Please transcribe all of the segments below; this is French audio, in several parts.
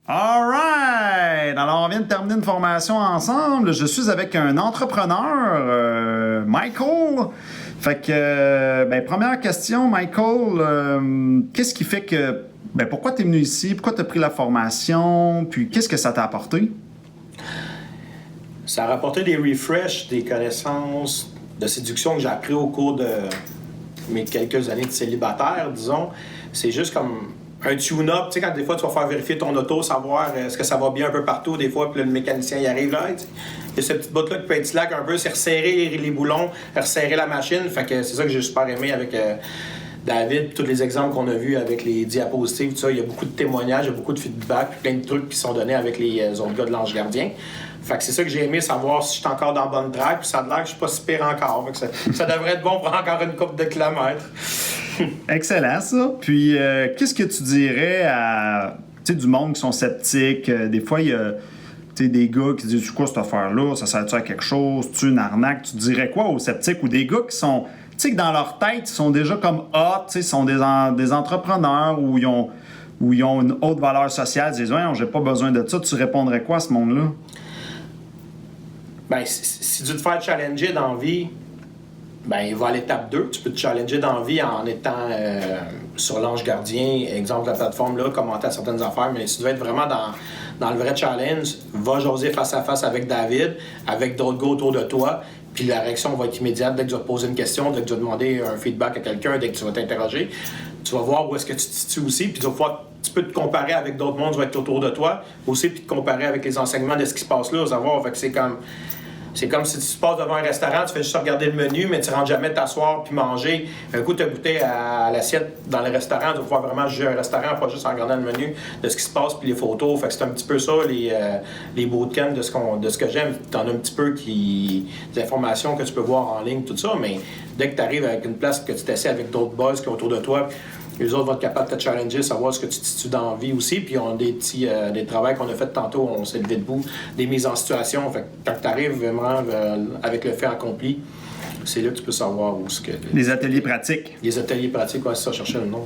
Alright! Alors, on vient de terminer une formation ensemble. Je suis avec un entrepreneur, Michael. Fait que, première question, Michael, qu'est-ce qui fait que, pourquoi tu es venu ici? Pourquoi tu as pris la formation? Puis, qu'est-ce que ça t'a apporté? Ça a rapporté des refreshs, des connaissances de séduction que j'ai appris au cours de mes quelques années de célibataire, disons. C'est juste comme un tune-up, tu sais, quand des fois tu vas faire vérifier ton auto, savoir est-ce que ça va bien un peu partout, des fois, puis le mécanicien il arrive là, il y a ce petit bout-là qui peut être slack un peu, c'est resserrer les boulons, resserrer la machine, fait que c'est ça que j'ai super aimé avec David, tous les exemples qu'on a vus avec les diapositives, tout ça, il y a beaucoup de témoignages, il y a beaucoup de feedback, puis plein de trucs qui sont donnés avec les autres gars de l'Ange Gardien. Fait que c'est ça que j'ai aimé, savoir si je suis encore dans la bonne track, puis ça a l'air que je suis pas si pire encore. Fait que ça devrait être bon pour encore une couple de kilomètres. Excellent, ça. Puis, qu'est-ce que tu dirais à du monde qui sont sceptiques? Des fois, il y a des gars qui disent « C'est quoi cette affaire-là? Ça sert-tu à quelque chose? C'est une arnaque? » Tu dirais quoi aux sceptiques? Ou des gars qui sont, que dans leur tête, ils sont déjà comme hot, ils sont des entrepreneurs ou ils ont une haute valeur sociale, ils disent « Ouais, j'ai pas besoin de ça. » Tu répondrais quoi à ce monde-là? Si tu te fais challenger dans la vie, il va à l'étape 2. Tu peux te challenger dans la vie en étant sur l'Ange Gardien, exemple la plateforme, là, commenter à certaines affaires, mais si tu veux être vraiment dans le vrai challenge, va jaser face à face avec David, avec d'autres gars autour de toi, puis la réaction va être immédiate dès que tu vas te poser une question, dès que tu vas demander un feedback à quelqu'un, dès que tu vas t'interroger. Tu vas voir où est-ce que tu te situes aussi, puis tu vas pouvoir tu peux te comparer avec d'autres mondes qui vont être autour de toi aussi, puis te comparer avec les enseignements de ce qui se passe là, savoir. Fait que c'est comme si tu passes devant un restaurant, tu fais juste regarder le menu, mais tu ne rentres jamais t'asseoir puis manger. Un coup, tu as goûté à l'assiette dans le restaurant, tu vas pouvoir vraiment juger un restaurant, pas juste en regardant le menu de ce qui se passe puis les photos. Fait que c'est un petit peu ça, les bootcamps de ce que j'aime. Tu en as un petit peu des informations que tu peux voir en ligne, tout ça, mais dès que tu arrives avec une place que tu t'essaies avec d'autres boys qui sont autour de toi, les autres vont être capables de te challenger, savoir ce que tu te situes dans la vie aussi. Puis on a des petits des travaux qu'on a fait tantôt, on s'est levé debout, des mises en situation. Fait que quand tu arrives vraiment avec le fait accompli, c'est là que tu peux savoir où ce que. Les ateliers pratiques. Les ateliers pratiques, ouais, c'est ça, chercher le nom.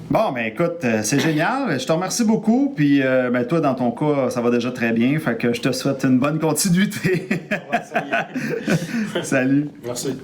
Bon, écoute, c'est génial. Je te remercie beaucoup. Puis, toi, dans ton cas, ça va déjà très bien. Fait que je te souhaite une bonne continuité. Ouais, ça y est. Salut. Merci.